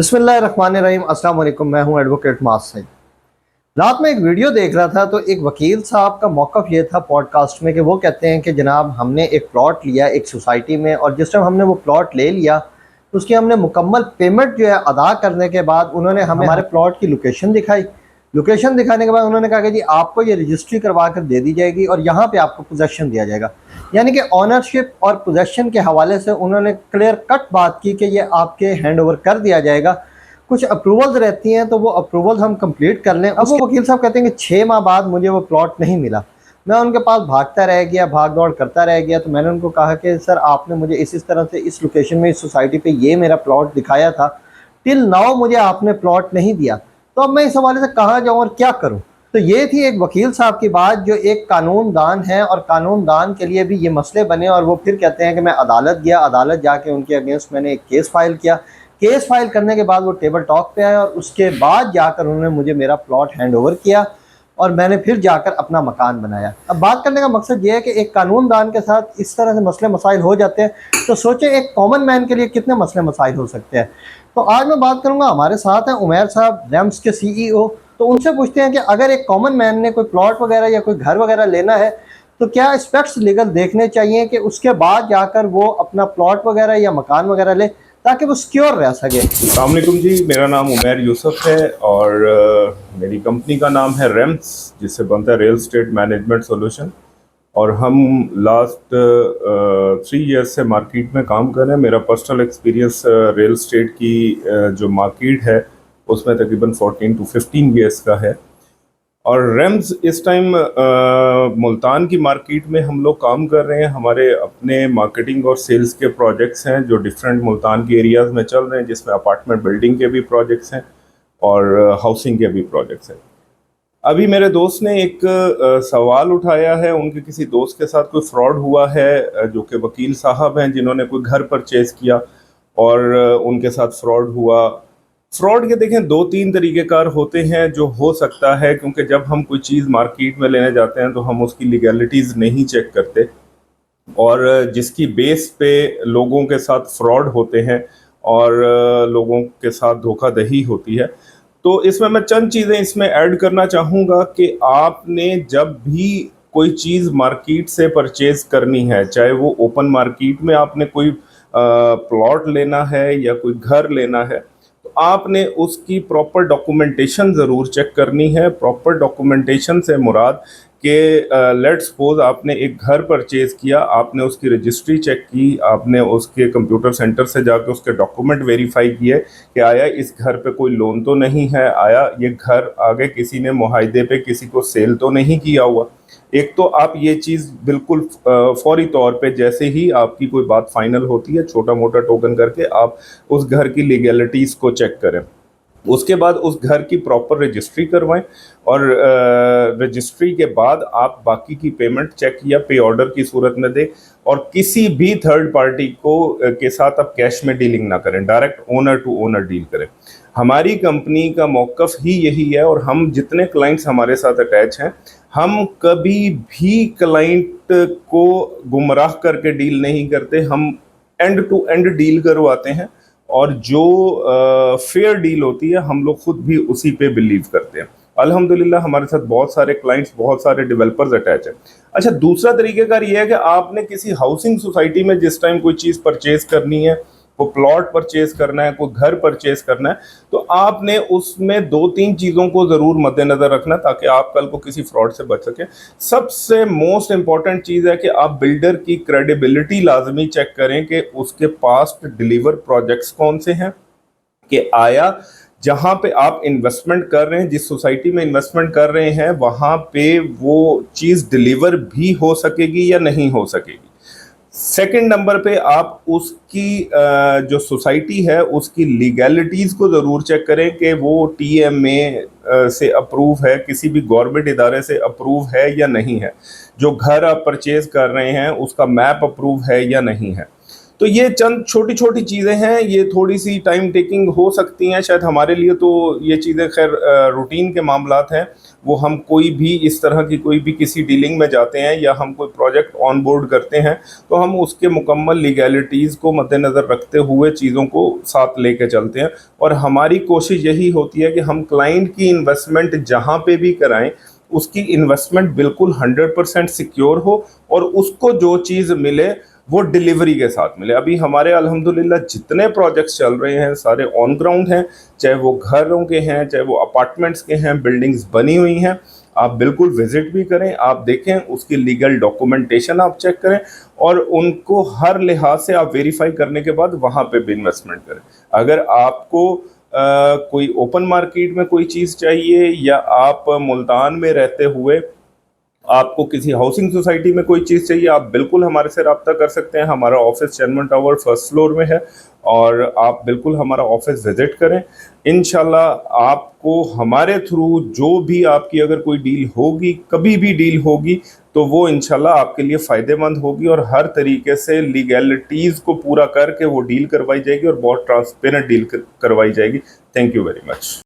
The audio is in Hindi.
बिस्मिल्लाहिर्रहमानिर्रहीम। अस्सलाम वालेकुम। मैं हूं एडवोकेट मास सईद। रात में एक वीडियो देख रहा था तो एक वकील साहब का मौक़िफ़ ये था पॉडकास्ट में कि वो कहते हैं कि जनाब हमने एक प्लॉट लिया एक सोसाइटी में, और जिस टाइम हमने वो प्लॉट ले लिया तो उसकी हमने मुकम्मल पेमेंट जो है अदा करने के बाद उन्होंने हमें हमारे प्लॉट की लोकेशन दिखाई। लोकेशन दिखाने के बाद उन्होंने कहा कि जी आपको ये रजिस्ट्री करवा कर दे दी जाएगी और यहाँ पे आपको पोजेसन दिया जाएगा। यानी कि ऑनरशिप और पोजेसन के हवाले से उन्होंने क्लियर कट बात की कि ये आपके हैंड ओवर कर दिया जाएगा। कुछ अप्रूवल्स रहती हैं तो वो अप्रूवल्स हम कंप्लीट कर लें। अब वो वकील साहब कहते हैं कि 6 माह बाद मुझे वो प्लॉट नहीं मिला। मैं उनके पास भागता रह गया, भाग दौड़ करता रह गया। तो मैंने उनको कहा कि सर आपने मुझे इस तरह से इस लोकेशन में इस सोसाइटी पे ये मेरा प्लॉट दिखाया था, टिल नाउ मुझे आपने प्लॉट नहीं दिया, तो अब मैं इस हवाले से कहाँ जाऊँ और क्या करूँ। तो ये थी एक वकील साहब की बात जो एक कानूनदान है, और कानूनदान के लिए भी ये मसले बने। और वो फिर कहते हैं कि मैं अदालत गया, अदालत जाके उनके अगेंस्ट मैंने एक केस फाइल किया। केस फाइल करने के बाद वो टेबल टॉक पे आए और उसके बाद जाकर उन्होंने मुझे मेरा प्लॉट हैंड ओवर किया और मैंने फिर जाकर अपना मकान बनाया। अब बात करने का मकसद ये है कि एक कानूनदान के साथ इस तरह से मसले मसाइल हो जाते हैं, तो सोचे एक कॉमन मैन के लिए कितने मसले मसाइल हो सकते हैं। तो आज मैं बात करूंगा, हमारे साथ हैं उमैर साहब, रैम्स के सीईओ। तो उनसे पूछते हैं कि अगर एक कॉमन मैन ने कोई प्लॉट वगैरह या कोई घर वगैरह लेना है तो क्या एस्पेक्ट्स लीगल देखने चाहिए कि उसके बाद जाकर वो अपना प्लॉट वगैरह या मकान वगैरह ले ताकि वो सिक्योर रह सके। अस्सलाम वालेकुम जी, मेरा नाम उमैर यूसुफ है और मेरी कंपनी का नाम है रेम्स, जिससे बनता है रियल एस्टेट मैनेजमेंट सॉल्यूशन। और हम लास्ट 3 ईयर्स से मार्केट में काम कर रहे हैं। मेरा पर्सनल एक्सपीरियंस रियल एस्टेट की जो मार्केट है उसमें तकरीबन 14 to 15 ईयर्स का है। और रेम्स इस टाइम मुल्तान की मार्केट में हम लोग काम कर रहे हैं। हमारे अपने मार्केटिंग और सेल्स के प्रोजेक्ट्स हैं जो डिफरेंट मुल्तान के एरियाज़ में चल रहे हैं, जिसमें अपार्टमेंट बिल्डिंग के भी प्रोजेक्ट्स हैं और हाउसिंग के भी प्रोजेक्ट्स हैं। अभी मेरे दोस्त ने एक सवाल उठाया है, उनके किसी दोस्त के साथ कोई फ्रॉड हुआ है, जो कि वकील साहब हैं, जिन्होंने कोई घर परचेज़ किया और उनके साथ फ्रॉड हुआ। फ्रॉड के देखें 2-3 तरीक़ेकार होते हैं जो हो सकता है, क्योंकि जब हम कोई चीज़ मार्केट में लेने जाते हैं तो हम उसकी लीगैलिटीज़ नहीं चेक करते और जिसकी बेस पे लोगों के साथ फ्रॉड होते हैं और लोगों के साथ धोखाधड़ी होती है। तो इसमें मैं चंद चीज़ें इसमें ऐड करना चाहूँगा कि आपने जब भी कोई चीज़ मार्केट से परचेज़ करनी है, चाहे वो ओपन मार्केट में आपने कोई प्लॉट लेना है या कोई घर लेना है, तो आपने उसकी प्रॉपर डॉक्यूमेंटेशन ज़रूर चेक करनी है। प्रॉपर डॉक्यूमेंटेशन से मुराद कि लेट्स सपोज आपने एक घर परचेज़ किया, आपने उसकी रजिस्ट्री चेक की, आपने उसके कंप्यूटर सेंटर से जाकर उसके डॉक्यूमेंट वेरीफाई किए कि आया इस घर पे कोई लोन तो नहीं है, आया ये घर आगे किसी ने मुआहदे पे किसी को सेल तो नहीं किया हुआ। एक तो आप ये चीज़ बिल्कुल फौरी तौर पे जैसे ही आपकी कोई बात फाइनल होती है, छोटा मोटा टोकन करके आप उस घर की लीगैलिटीज़ को चेक करें। उसके बाद उस घर की प्रॉपर रजिस्ट्री करवाएं और रजिस्ट्री के बाद आप बाकी की पेमेंट चेक या पे ऑर्डर की सूरत में दें। और किसी भी थर्ड पार्टी को के साथ आप कैश में डीलिंग ना करें, direct owner to owner deal करें। हमारी कंपनी का मौक़िफ़ ही यही है और हम जितने क्लाइंट्स हमारे साथ अटैच हैं, हम कभी भी क्लाइंट को गुमराह करके डील नहीं करते। हम एंड टू एंड डील करवाते हैं और जो फेयर डील होती है हम लोग खुद भी उसी पे बिलीव करते हैं। अल्हम्दुलिल्लाह हमारे साथ बहुत सारे क्लाइंट्स, बहुत सारे डेवलपर्स अटैच हैं। अच्छा, दूसरा तरीक़ेकार ये है कि आपने किसी हाउसिंग सोसाइटी में जिस टाइम कोई चीज़ परचेज़ करनी है, कोई प्लॉट परचेज़ करना है, कोई घर परचेज़ करना है, तो आपने उसमें 2-3 चीज़ों को ज़रूर मद्देनज़र रखना ताकि आप कल को किसी फ्रॉड से बच सकें। सबसे मोस्ट इम्पॉर्टेंट चीज़ है कि आप बिल्डर की क्रेडिबिलिटी लाजमी चेक करें कि उसके पास्ट डिलीवर प्रोजेक्ट्स कौन से हैं, कि आया जहाँ पे आप इन्वेस्टमेंट कर रहे हैं, जिस सोसाइटी में इन्वेस्टमेंट कर रहे हैं, वहाँ पे वो चीज़ डिलीवर भी हो सकेगी या नहीं हो सकेगी। सेकंड नंबर पे आप उसकी जो सोसाइटी है उसकी लीगैलिटीज़ को ज़रूर चेक करें कि वो TMA से अप्रूव है, किसी भी गवर्नमेंट इदारे से अप्रूव है या नहीं है। जो घर आप परचेज़ कर रहे हैं उसका मैप अप्रूव है या नहीं है। तो ये चंद छोटी छोटी चीज़ें हैं, ये थोड़ी सी टाइम टेकिंग हो सकती हैं शायद हमारे लिए, तो ये चीज़ें खैर रूटीन के मामलात हैं। वो हम कोई भी इस तरह की कोई भी किसी डीलिंग में जाते हैं या हम कोई प्रोजेक्ट ऑन बोर्ड करते हैं तो हम उसके मुकम्मल लीगैलिटीज़ को मद्देनज़र रखते हुए चीज़ों को साथ लेके चलते हैं। और हमारी कोशिश यही होती है कि हम क्लाइंट की इन्वेस्टमेंट जहाँ पे भी कराएं उसकी इन्वेस्टमेंट बिल्कुल 100% सिक्योर हो और उसको जो चीज़ मिले वो डिलीवरी के साथ मिले। अभी हमारे अल्हम्दुलिल्लाह जितने प्रोजेक्ट्स चल रहे हैं सारे ऑन ग्राउंड हैं, चाहे वो घरों के हैं, चाहे वो अपार्टमेंट्स के हैं, बिल्डिंग्स बनी हुई हैं। आप बिल्कुल विजिट भी करें, आप देखें उसकी लीगल डॉक्यूमेंटेशन आप चेक करें और उनको हर लिहाज से आप वेरीफाई करने के बाद वहाँ पे भी इन्वेस्टमेंट करें। अगर आपको कोई ओपन मार्केट में कोई चीज़ चाहिए या आप मुल्तान में रहते हुए आपको किसी हाउसिंग सोसाइटी में कोई चीज़ चाहिए, आप बिल्कुल हमारे से रब्ता कर सकते हैं। हमारा office chairman tower first floor में है और आप बिल्कुल हमारा ऑफिस विज़िट करें। इंशाल्लाह आपको हमारे थ्रू जो भी आपकी अगर कोई डील होगी, कभी भी डील होगी, तो वो इंशाल्लाह आपके लिए फ़ायदेमंद होगी और हर तरीके से लीगैलिटीज़ को पूरा करके वो डील करवाई जाएगी और बहुत ट्रांसपेरेंट डील करवाई जाएगी। Thank you very much.